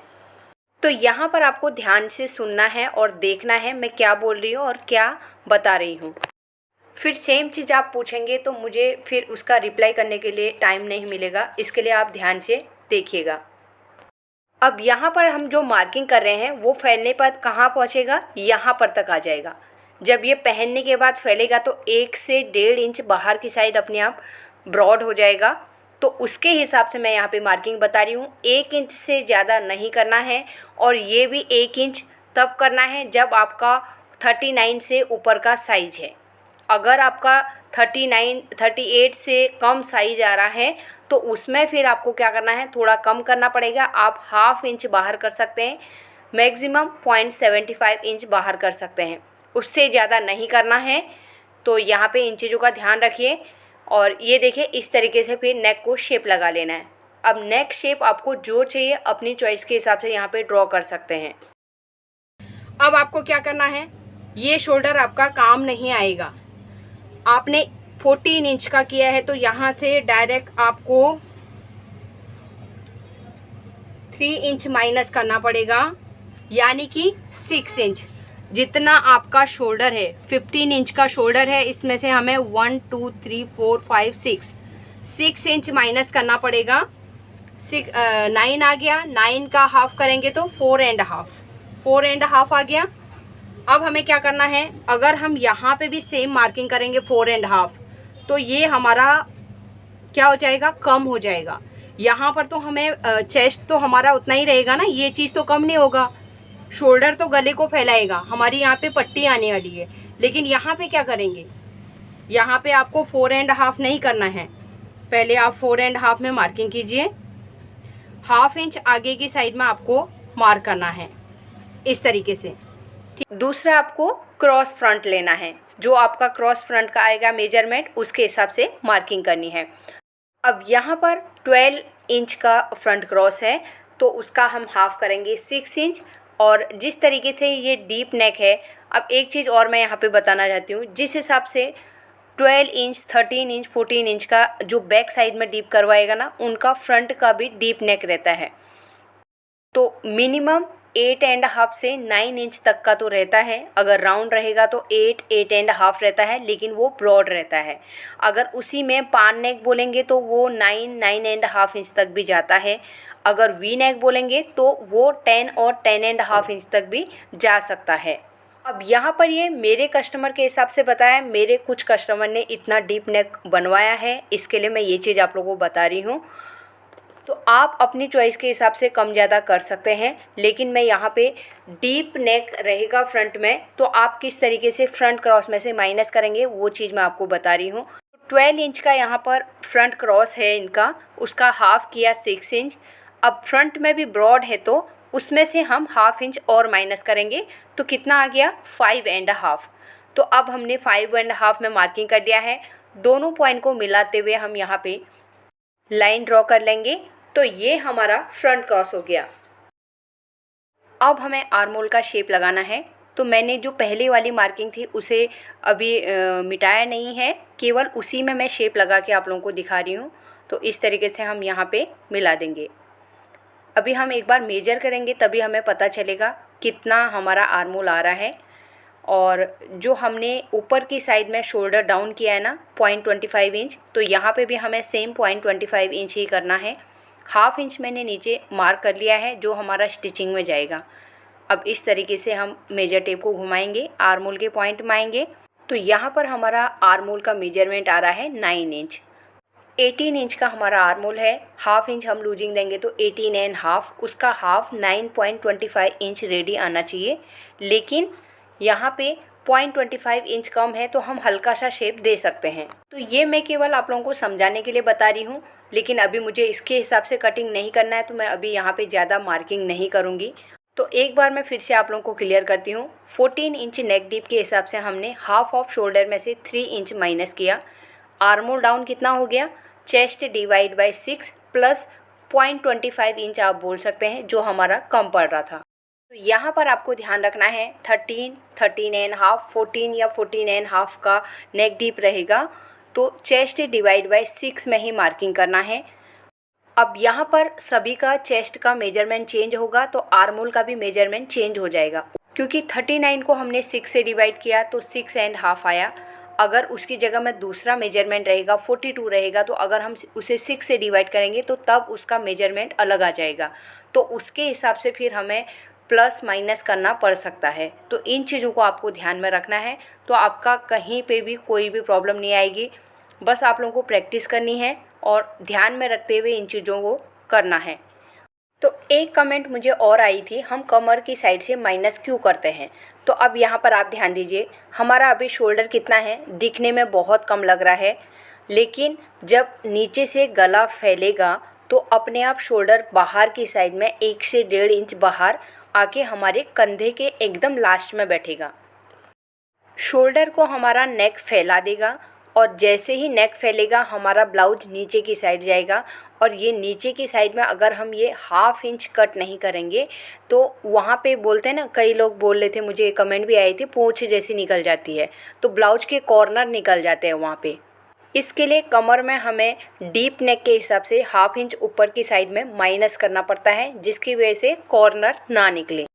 तो यहाँ पर आपको ध्यान से सुनना है और देखना है मैं क्या बोल रही हूँ और क्या बता रही हूँ। फिर सेम चीज़ आप पूछेंगे तो मुझे फिर उसका रिप्लाई करने के लिए टाइम नहीं मिलेगा, इसके लिए आप ध्यान से देखिएगा। अब यहाँ पर हम जो मार्किंग कर रहे हैं वो फैलने पर कहाँ पहुँचेगा, यहाँ पर तक आ जाएगा। जब ये पहनने के बाद फैलेगा तो 1 से 1.5 इंच बाहर की साइड अपने आप ब्रॉड हो जाएगा। तो उसके हिसाब से मैं यहाँ पे मार्किंग बता रही हूँ। 1 इंच से ज़्यादा नहीं करना है, और ये भी 1 इंच तब करना है जब आपका 39 से ऊपर का साइज़ है। अगर आपका 38 से कम साइज आ रहा है तो उसमें फिर आपको क्या करना है, थोड़ा कम करना पड़ेगा। आप 1/2 इंच बाहर कर सकते हैं, मैक्सिमम 0.75 इंच बाहर कर सकते हैं, उससे ज़्यादा नहीं करना है। तो यहाँ पे इन चीज़ों का ध्यान रखिए। और ये देखिए इस तरीके से फिर नेक को शेप लगा लेना है। अब नेक शेप आपको जो चाहिए अपनी चॉइस के हिसाब से यहाँ पे ड्रॉ कर सकते हैं। अब आपको क्या करना है, ये शोल्डर आपका काम नहीं आएगा। आपने 14 इंच का किया है तो यहाँ से डायरेक्ट आपको 3 इंच माइनस करना पड़ेगा, यानी कि 6 इंच। जितना आपका शोल्डर है, 15 इंच का शोल्डर है, इसमें से हमें 1 2 3 4 5 6 इंच माइनस करना पड़ेगा। 9 आ गया, 9 का हाफ करेंगे तो 4 एंड हाफ आ गया। अब हमें क्या करना है, अगर हम यहाँ पे भी सेम मार्किंग करेंगे 4 एंड हाफ, तो ये हमारा क्या हो जाएगा, कम हो जाएगा। यहाँ पर तो हमें चेस्ट तो हमारा उतना ही रहेगा ना, ये चीज़ तो कम नहीं होगा। शोल्डर तो गले को फैलाएगा, हमारी यहाँ पे पट्टी आने वाली है। लेकिन यहाँ पे क्या करेंगे, यहाँ पे आपको 4 एंड हाफ नहीं करना है। पहले आप 4 एंड हाफ में मार्किंग कीजिए, 1/2 इंच आगे की साइड में आपको मार्क करना है इस तरीके से। दूसरा आपको क्रॉस फ्रंट लेना है, जो आपका क्रॉस फ्रंट का आएगा मेजरमेंट, उसके हिसाब से मार्किंग करनी है। अब यहाँ पर 12 इंच का फ्रंट क्रॉस है तो उसका हम हाफ करेंगे 6 इंच। और जिस तरीके से ये डीप नेक है, अब एक चीज़ और मैं यहाँ पे बताना चाहती हूँ, जिस हिसाब से 12 इंच 13 इंच 14 इंच का जो बैक साइड में डीप करवाएगा ना, उनका फ्रंट का भी डीप नेक रहता है। तो मिनिमम 8 एंड हाफ से 9 इंच तक का तो रहता है। अगर राउंड रहेगा तो 8 एंड हाफ रहता है, लेकिन वो ब्रॉड रहता है। अगर उसी में पान नेक बोलेंगे तो वो 9 एंड हाफ इंच तक भी जाता है। अगर वी नेक बोलेंगे तो वो 10 और 10 एंड हाफ इंच तक भी जा सकता है। अब यहाँ पर ये मेरे कस्टमर के हिसाब से बताया, मेरे कुछ कस्टमर ने इतना डीप नेक बनवाया है, इसके लिए मैं ये चीज़ आप लोगों को बता रही हूँ। तो आप अपनी चॉइस के हिसाब से कम ज़्यादा कर सकते हैं, लेकिन मैं यहाँ पे डीप नेक रहेगा फ्रंट में, तो आप किस तरीके से फ्रंट क्रॉस में से माइनस करेंगे वो चीज़ मैं आपको बता रही हूँ। 12 इंच का यहाँ पर फ्रंट क्रॉस है इनका, उसका हाफ किया 6 इंच। अब फ्रंट में भी ब्रॉड है तो उसमें से हम हाफ इंच और माइनस करेंगे, तो कितना आ गया 5.5। तो अब हमने 5.5 में मार्किंग कर दिया है। दोनों पॉइंट को मिलाते हुए हम यहाँ पे लाइन ड्रॉ कर लेंगे, तो ये हमारा फ्रंट क्रॉस हो गया। अब हमें आर्मोल का शेप लगाना है, तो मैंने जो पहले वाली मार्किंग थी उसे अभी मिटाया नहीं है, केवल उसी में मैं शेप लगा के आप लोगों को दिखा रही हूँ। तो इस तरीके से हम यहाँ पे मिला देंगे। अभी हम एक बार मेजर करेंगे तभी हमें पता चलेगा कितना हमारा आर्मोल आ रहा है। और जो हमने ऊपर की साइड में शोल्डर डाउन किया है ना 0.25 इंच, तो यहाँ पे भी हमें सेम 0.25 इंच ही करना है। हाफ इंच मैंने नीचे मार्क कर लिया है जो हमारा स्टिचिंग में जाएगा। अब इस तरीके से हम मेजर टेप को घुमाएंगे, आर्मोल के पॉइंट में आएंगे, तो यहाँ पर हमारा आर्मोल का मेजरमेंट आ रहा है 9 इंच। 18 इंच का हमारा आर्मोल है, हाफ इंच हम लूजिंग देंगे तो 18.5, उसका हाफ 9.25 इंच रेडी आना चाहिए। लेकिन यहाँ पे 0.25 इंच कम है तो हम हल्का सा शेप दे सकते हैं। तो ये मैं केवल आप लोगों को समझाने के लिए बता रही हूँ, लेकिन अभी मुझे इसके हिसाब से कटिंग नहीं करना है, तो मैं अभी यहाँ पे ज़्यादा मार्किंग नहीं करूँगी। तो एक बार मैं फिर से आप लोगों को क्लियर करती हूँ। 14 इंच नेक डीप के हिसाब से हमने हाफ ऑफ शोल्डर में से 3 इंच माइनस किया। आर्मोल डाउन कितना हो गया, chest divide by 6 plus 0.25 inch आप बोल सकते हैं, जो हमारा कम पड़ रहा था। तो यहाँ पर आपको ध्यान रखना है 13, 13.5, 14 या 14.5 का नेक डीप रहेगा, तो चेस्ट डिवाइड बाय 6 में ही मार्किंग करना है। अब यहाँ पर सभी का चेस्ट का मेजरमेंट चेंज होगा तो आर्मोल का भी मेजरमेंट चेंज हो जाएगा, क्योंकि 39 को हमने 6 से डिवाइड किया तो 6.5 आया। अगर उसकी जगह में दूसरा मेजरमेंट रहेगा 42 रहेगा, तो अगर हम उसे 6 से डिवाइड करेंगे तो तब उसका मेजरमेंट अलग आ जाएगा, तो उसके हिसाब से फिर हमें प्लस माइनस करना पड़ सकता है। तो इन चीज़ों को आपको ध्यान में रखना है, तो आपका कहीं पे भी कोई भी प्रॉब्लम नहीं आएगी। बस आप लोगों को प्रैक्टिस करनी है और ध्यान में रखते हुए इन चीज़ों को करना है। तो एक कमेंट मुझे और आई थी, हम कमर की साइड से माइनस क्यों करते हैं। तो अब यहाँ पर आप ध्यान दीजिए, हमारा अभी शोल्डर कितना है, दिखने में बहुत कम लग रहा है, लेकिन जब नीचे से गला फैलेगा तो अपने आप शोल्डर बाहर की साइड में 1 से 1.5 इंच बाहर आके हमारे कंधे के एकदम लास्ट में बैठेगा। शोल्डर को हमारा नेक फैला देगा, और जैसे ही नेक फैलेगा हमारा ब्लाउज नीचे की साइड जाएगा, और ये नीचे की साइड में अगर हम ये हाफ इंच कट नहीं करेंगे तो वहाँ पे बोलते हैं ना, कई लोग बोल रहे थे, मुझे कमेंट भी आई थी, पूंछ जैसी निकल जाती है, तो ब्लाउज के कॉर्नर निकल जाते हैं वहाँ पे। इसके लिए कमर में हमें डीप नेक के हिसाब से हाफ इंच ऊपर की साइड में माइनस करना पड़ता है, जिसकी वजह से कॉर्नर ना निकले।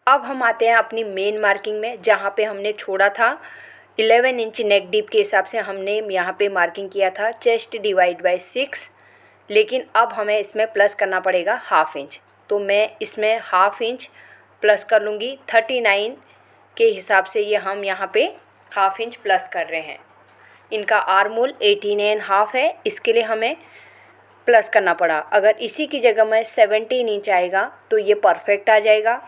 अब हम आते हैं अपनी मेन मार्किंग में, जहाँ पे हमने छोड़ा था 11 इंच नेक डीप के हिसाब से हमने यहाँ पे मार्किंग किया था चेस्ट डिवाइड बाय 6, लेकिन अब हमें इसमें प्लस करना पड़ेगा हाफ इंच, तो मैं इसमें हाफ इंच प्लस कर लूँगी। 39 के हिसाब से ये हम यहाँ पे हाफ इंच प्लस कर रहे हैं। इनका आर्मोल 18.5 है, इसके लिए हमें प्लस करना पड़ा। अगर इसी की जगह में 17 इंच आएगा तो ये परफेक्ट आ जाएगा।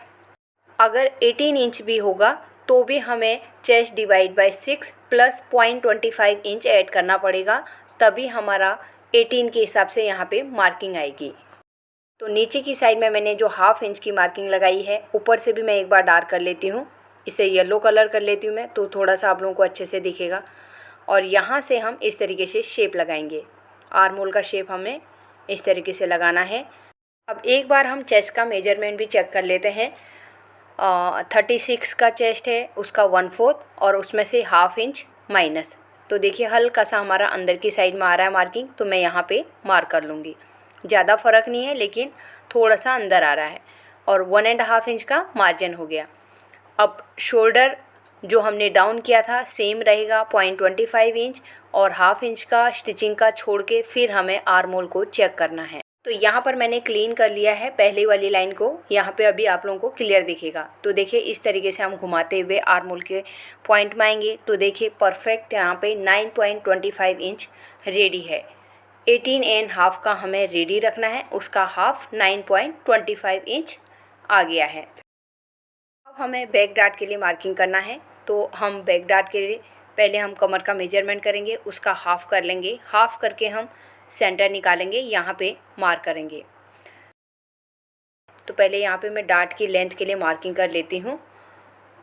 अगर 18 इंच भी होगा तो भी हमें chest divide by 6 plus 0.25 inch add करना पड़ेगा, तभी हमारा 18 के हिसाब से यहाँ पे मार्किंग आएगी। तो नीचे की साइड में मैंने जो हाफ इंच की मार्किंग लगाई है, ऊपर से भी मैं एक बार डार्क कर लेती हूँ, इसे येलो कलर कर लेती हूँ मैं, तो थोड़ा सा आप लोगों को अच्छे से दिखेगा। और यहाँ से हम इस तरीके से शेप लगाएंगे, आर्मोल का शेप हमें इस तरीके से लगाना है। अब एक बार हम चेस्ट का मेजरमेंट भी चेक कर लेते हैं। 36 का चेस्ट है, उसका 1/4 और उसमें से हाफ इंच माइनस, तो देखिए हल्का सा हमारा अंदर की साइड में आ रहा है मार्किंग, तो मैं यहाँ पे मार्क कर लूँगी। ज़्यादा फ़र्क नहीं है, लेकिन थोड़ा सा अंदर आ रहा है, और 1.5 इंच का मार्जिन हो गया। अब शोल्डर जो हमने डाउन किया था सेम रहेगा 0.25 इंच, और हाफ इंच का स्टिचिंग का छोड़ के फिर हमें आर्मोल को चेक करना है। तो यहाँ पर मैंने क्लीन कर लिया है पहले वाली लाइन को, यहाँ पे अभी आप लोगों को क्लियर दिखेगा। तो देखिए इस तरीके से हम घुमाते हुए आर्मोल के पॉइंट में आएंगे, तो देखिए परफेक्ट यहाँ पे 9.25 इंच रेडी है। 18.5 का हमें रेडी रखना है, उसका हाफ 9.25 इंच आ गया है। अब हमें बैक डार्ट के लिए मार्किंग करना है, तो हम बैक डार्ट के लिए पहले हम कमर का मेजरमेंट करेंगे, उसका हाफ कर लेंगे। हाफ करके हम सेंटर निकालेंगे, यहाँ पे मार्क करेंगे। तो पहले यहाँ पे मैं डार्ट की लेंथ के लिए मार्किंग कर लेती हूँ।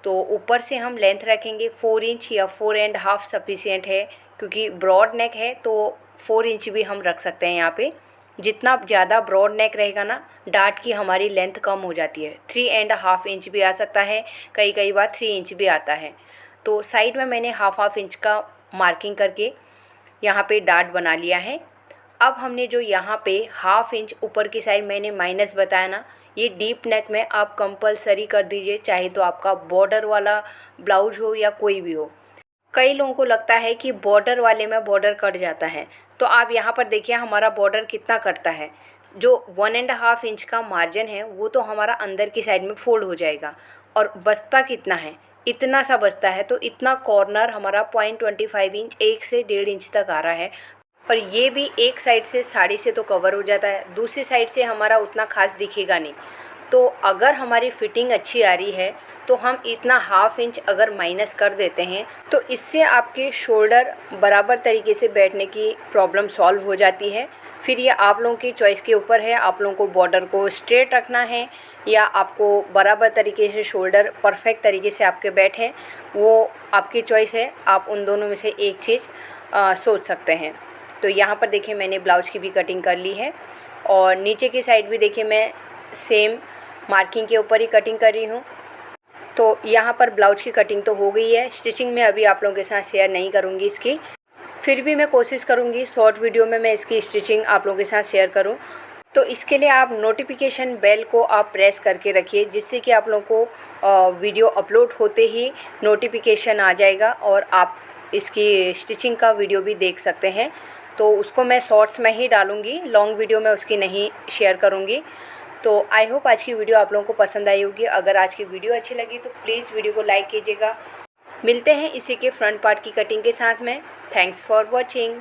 तो ऊपर से हम लेंथ रखेंगे 4 इंच या 4.5 सफिशिएंट है, क्योंकि ब्रॉड नेक है तो 4 इंच भी हम रख सकते हैं। यहाँ पे जितना ज़्यादा ब्रॉड नेक रहेगा ना, डार्ट की हमारी लेंथ कम हो जाती है। 3.5 इंच भी आ सकता है, कई बार 3 इंच भी आता है। तो साइड में मैंने हाफ इंच का मार्किंग करके यहाँ पे डार्ट बना लिया है। अब हमने जो यहाँ पे हाफ इंच ऊपर की साइड मैंने माइनस बताया ना, ये डीप नेक में आप कंपलसरी कर दीजिए, चाहे तो आपका बॉर्डर वाला ब्लाउज हो या कोई भी हो। कई लोगों को लगता है कि बॉर्डर वाले में बॉर्डर कट जाता है, तो आप यहाँ पर देखिए हमारा बॉर्डर कितना कटता है। जो 1.5 इंच का मार्जिन है वो तो हमारा अंदर की साइड में फोल्ड हो जाएगा, और बचता कितना है, इतना सा बचता है। तो इतना कॉर्नर हमारा 0.25 इंच, 1 से 1.5 इंच तक आ रहा है। और ये भी एक साइड से साड़ी से तो कवर हो जाता है, दूसरी साइड से हमारा उतना खास दिखेगा नहीं। तो अगर हमारी फिटिंग अच्छी आ रही है तो हम इतना हाफ इंच अगर माइनस कर देते हैं तो इससे आपके शोल्डर बराबर तरीके से बैठने की प्रॉब्लम सॉल्व हो जाती है। फिर ये आप लोगों की चॉइस के ऊपर है, आप लोगों को बॉर्डर को स्ट्रेट रखना है या आपको बराबर तरीके से शोल्डर परफेक्ट तरीके से आपके बैठे, वो आपकी चॉइस है। आप उन दोनों में से एक चीज़ सोच सकते हैं। तो यहाँ पर देखिए मैंने ब्लाउज़ की भी कटिंग कर ली है, और नीचे की साइड भी देखिए मैं सेम मार्किंग के ऊपर ही कटिंग कर रही हूँ। तो यहाँ पर ब्लाउज की कटिंग तो हो गई है। स्टिचिंग में अभी आप लोगों के साथ शेयर नहीं करूँगी इसकी, फिर भी मैं कोशिश करूँगी शॉर्ट वीडियो में मैं इसकी स्टिचिंग आप लोगों के साथ शेयर करूँ। तो इसके लिए आप नोटिफिकेशन बेल को आप प्रेस करके रखिए, जिससे कि आप लोगों को वीडियो अपलोड होते ही नोटिफिकेशन आ जाएगा और आप इसकी स्टिचिंग का वीडियो भी देख सकते हैं। तो उसको मैं शॉर्ट्स में ही डालूँगी, लॉन्ग वीडियो में उसकी नहीं शेयर करूँगी। तो आई होप आज की वीडियो आप लोगों को पसंद आई होगी। अगर आज की वीडियो अच्छी लगी तो प्लीज़ वीडियो को लाइक कीजिएगा। मिलते हैं इसी के फ्रंट पार्ट की कटिंग के साथ में। Thanks for watching.